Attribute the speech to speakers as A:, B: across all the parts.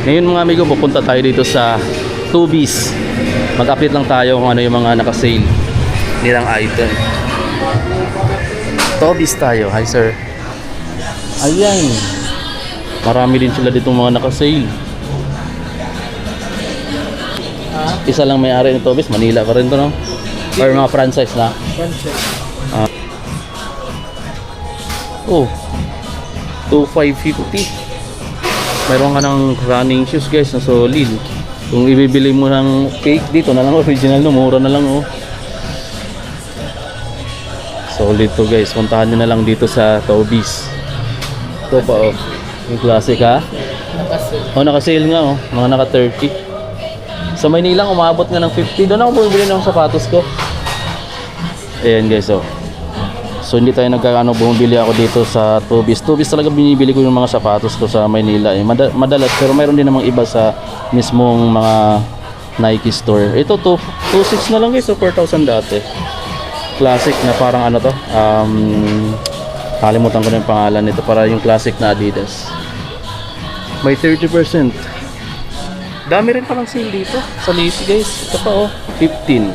A: Ngayon mga amigo, pupunta tayo dito sa Tubies. Mag-update lang tayo kung ano yung mga naka-sale nilang item. Tubies tayo. Hi sir. Ayan. Marami din sila dito mga naka-sale. Isa lang may-ari ng Tubies. Manila pa rin to, no? Or mga franchise na?
B: Franchise.
A: Oh, 2,550. Mayroon ka ng running shoes guys na solid. Kung ibibili mo ng fake dito na lang, original no, mura na lang oh. Solid to guys, puntahan nyo na lang dito sa Tubies. Ito pa oh, yung classic ha. Oh, naka-sale nga oh, mga naka 30. Sa Maynila umabot nga ng 50. Doon ako bumibili ng sapatos ko. Ayan guys oh. So hindi tayo bumibili ako dito sa Tubies. Tubies talaga binibili ko yung mga sapatos ko sa Maynila eh. Madalas, pero mayroon din namang iba sa mismong mga Nike store. Ito 2,600 na lang guys, so 4,000 dati. Classic na parang ano to, kalimutan ko na yung pangalan nito, para yung classic na Adidas. May 30%. Dami rin palang sale dito sa Lacey guys. Ito pa oh, 15.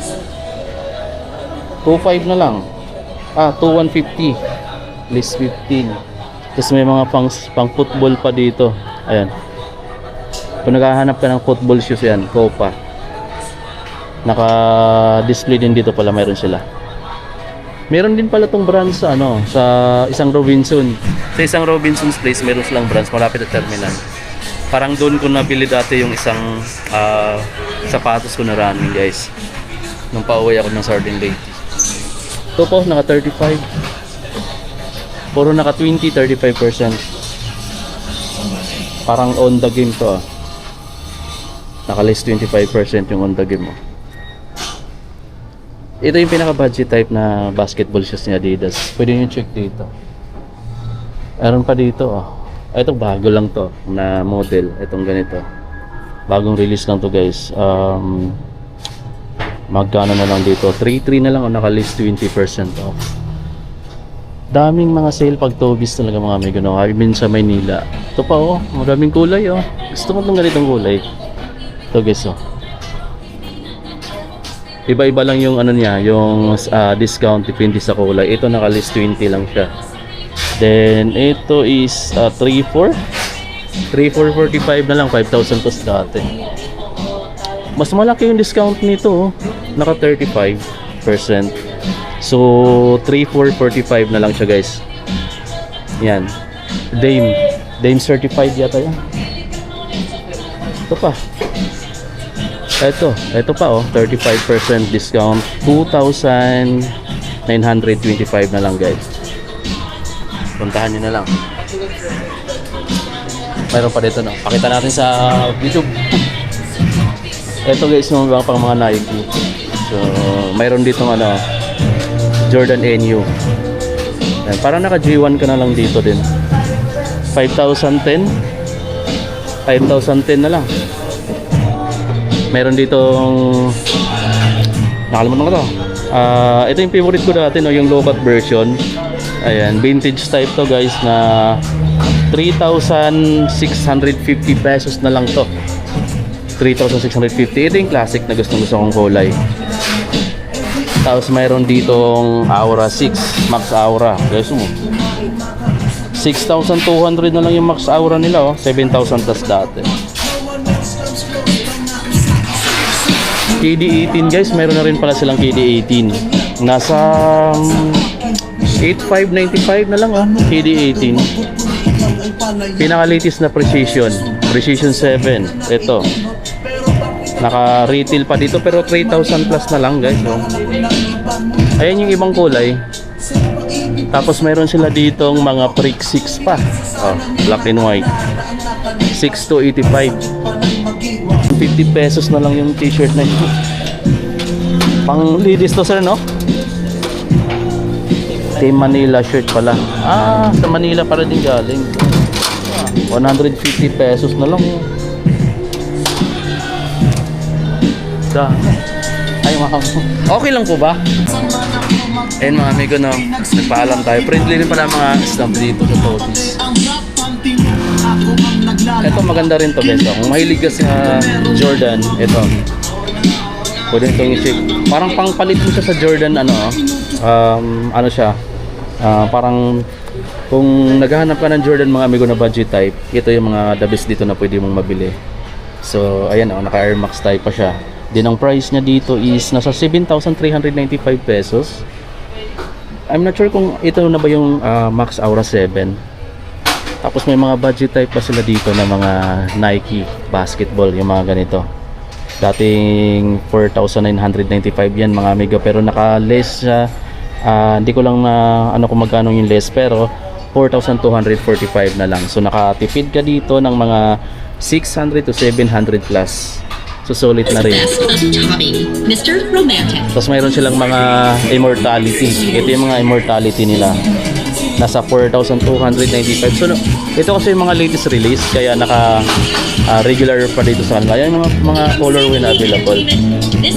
A: 2,500 na lang. 2,150. List 15. Tapos may mga pang football pa dito. Ayan. Kung naghahanap ka ng football shoes yan, Copa. Naka-display din dito pala, mayroon sila. Meron din pala tong brand sa sa isang Robinson. Sa isang Robinson's Place, meron silang brands malapit sa terminal. Parang doon ko nabili dati yung isang sapatos ko na running guys. Nung pauwi ako ng Sardine Lake. Ito po, naka 35. Puro naka 20, 35%. Parang on the game to ah. Naka less 25% yung on the game mo. Ito yung pinaka budget type na basketball shoes ni Adidas. Pwede nyo check dito. Meron pa dito oh. Ito bago lang to na model. Itong ganito. Bagong release lang to guys. Magkano na lang dito? 3,300 na lang o naka-list 20% off. Daming mga sale pag Tubies talaga mga amigo, no? I've been sa Maynila. Ito pa oh, maraming kulay oh. Gusto ko itong ganitong kulay. Ito guys oh. Iba-iba lang yung ano niya, yung discount depende sa kulay. Ito naka-list 20 lang siya. Then ito is 3,445 na lang, 5,000 plus dati. Mas malaki yung discount nito oh. Naka 35%. So 3,445 na lang siya guys. Yan. Dame certified yata yan. Ito pa. Ito pa oh, 35% discount. 2,925 na lang guys. Puntahan niyo na lang. Mayroon pa dito no. Pakita natin sa YouTube. Ito guys, mga pang mga Nike. So, mayroon dito Jordan NU. Yan, parang naka G1 ka na lang dito din. 5,010. 5,010 na lang. Mayroon ditong nakalimutan ko to. Ito yung favorite ko dati no, yung low cut version. Ayan, vintage type to guys na 3,650 pesos na lang to. 3,650. Ito yung classic na gusto kong kulay. Tapos mayroon ditong Aura 6 Max Aura guys mo. 6,200 na lang yung Max Aura nila oh. 7,000 plus dati. KD18 guys, mayroon na rin pala silang KD18. Nasa 8,595 na lang oh. KD18. Pinaka latest na Precision 7. Ito naka-retail pa dito pero 3,000 plus na lang guys oh. Ayan yung ibang kulay. Tapos mayroon sila ditong mga Prick 6 pa oh, black and white. 6,285. 50 pesos na lang yung t-shirt na ito. Pang ladies to sir no? Team Manila shirt pala. Sa Manila para din galing. 150 pesos na lang. Ay mga okay lang po ba? Ayun mga amigo no, nagpaalam tayo. Friendly rin pala mga staff dito sa Tubies. Ito maganda rin to guys. Kung mahilig ka sa Jordan, ito. Pwede itong i-check. Parang pangpalit mo siya sa Jordan, ano siya. Parang kung naghahanap ka ng Jordan mga amigo na budget type, ito yung mga the best dito na pwede mong mabili. So ayan, naka Air Max type pa siya. Din ang price niya dito is nasa 7,395 pesos. I'm not sure kung ito na ba yung Max Aura 7. Tapos may mga budget type pa sila dito na mga Nike basketball, yung mga ganito. Dating 4,995 yan mga amigo, pero naka-less siya. Hindi ko lang na ano kung magkano yung less, pero 4,245 na lang. So nakatipid ka dito ng mga 600 to 700 plus. So solid na rin.
B: Mr. Romantic.
A: Tapos mayroon silang mga immortality. Ito yung mga immortality nila. Nasa 4,295. So ito kasi yung mga latest release, kaya naka regular pa dito sa kanila. Yan yung mga colorway na available.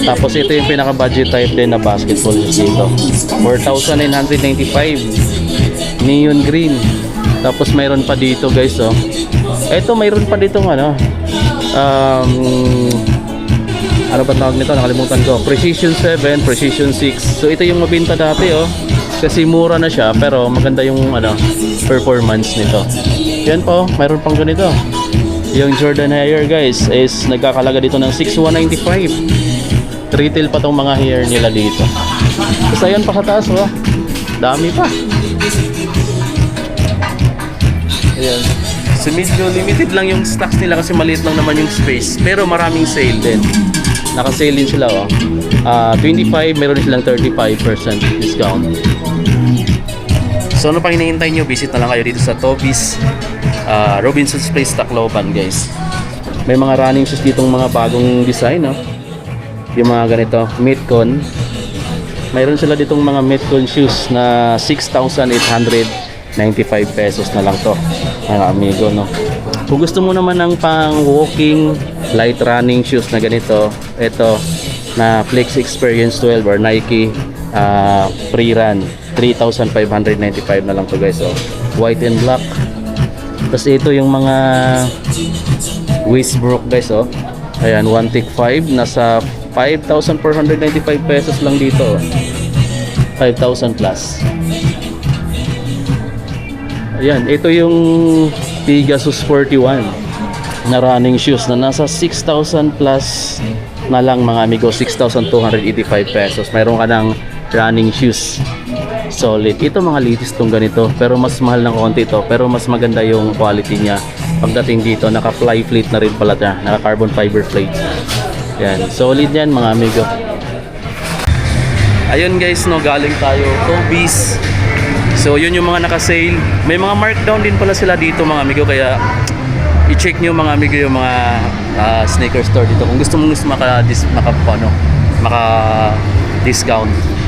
A: Tapos ito yung pinaka budget type din na basketball dito. 4,995. Neon green. Tapos mayroon pa dito guys, oh. Ito mayroon pa dito ano ba tawag nito? Nakalimutan ko. Precision 7, Precision 6. So ito yung mabenta dati, oh. Kasi mura na siya, pero maganda yung performance nito. Yan po, mayroon pang ganito. Yung Jordan Air guys is nagkakalaga dito ng 6,195. Retail pa tong mga hair nila dito. Tapos ayan pa sa taas, oh. Dami pa. Ayan. So medyo limited lang yung stocks nila kasi maliit lang naman yung space. Pero maraming sale din. Naka-sale din sila, oh. 25, meron din silang 35% discount. So ano pang hinihintay nyo? Visit na lang kayo dito sa Toby's Robinson's Place, Tacloban guys. May mga running shoes ditong mga bagong design, oh. Yung mga ganito, Metcon. Mayroon sila ditong mga Metcon shoes na 6,895 pesos na lang to mga amigo, no. Kung gusto mo naman ng pang walking light running shoes na ganito, ito na Flex Experience 12 or Nike pre-run, 3,595 na lang to guys, oh. White and black. Tapos ito yung mga Westbrook guys, oh. Ayan, 1 tick 5, nasa 5,495 pesos lang dito, oh. 5,000 plus. Ayan, ito yung Pegasus 41 na running shoes na nasa 6,000 plus na lang mga amigo, 6,285 pesos. Mayroon ka ng running shoes. Solid. Ito mga latest tong ganito, pero mas mahal ng konti to, pero mas maganda yung quality niya. Pagdating dito, naka-fly plate na rin pala siya, naka-carbon fiber plate. Yan, solid yan mga amigo. Ayun guys, no, galing tayo Toby's. So yun yung mga naka-sale. May mga markdown din pala sila dito mga amigo, kaya i-check nyo mga amigo yung mga sneaker store dito kung gusto mong maka-discount.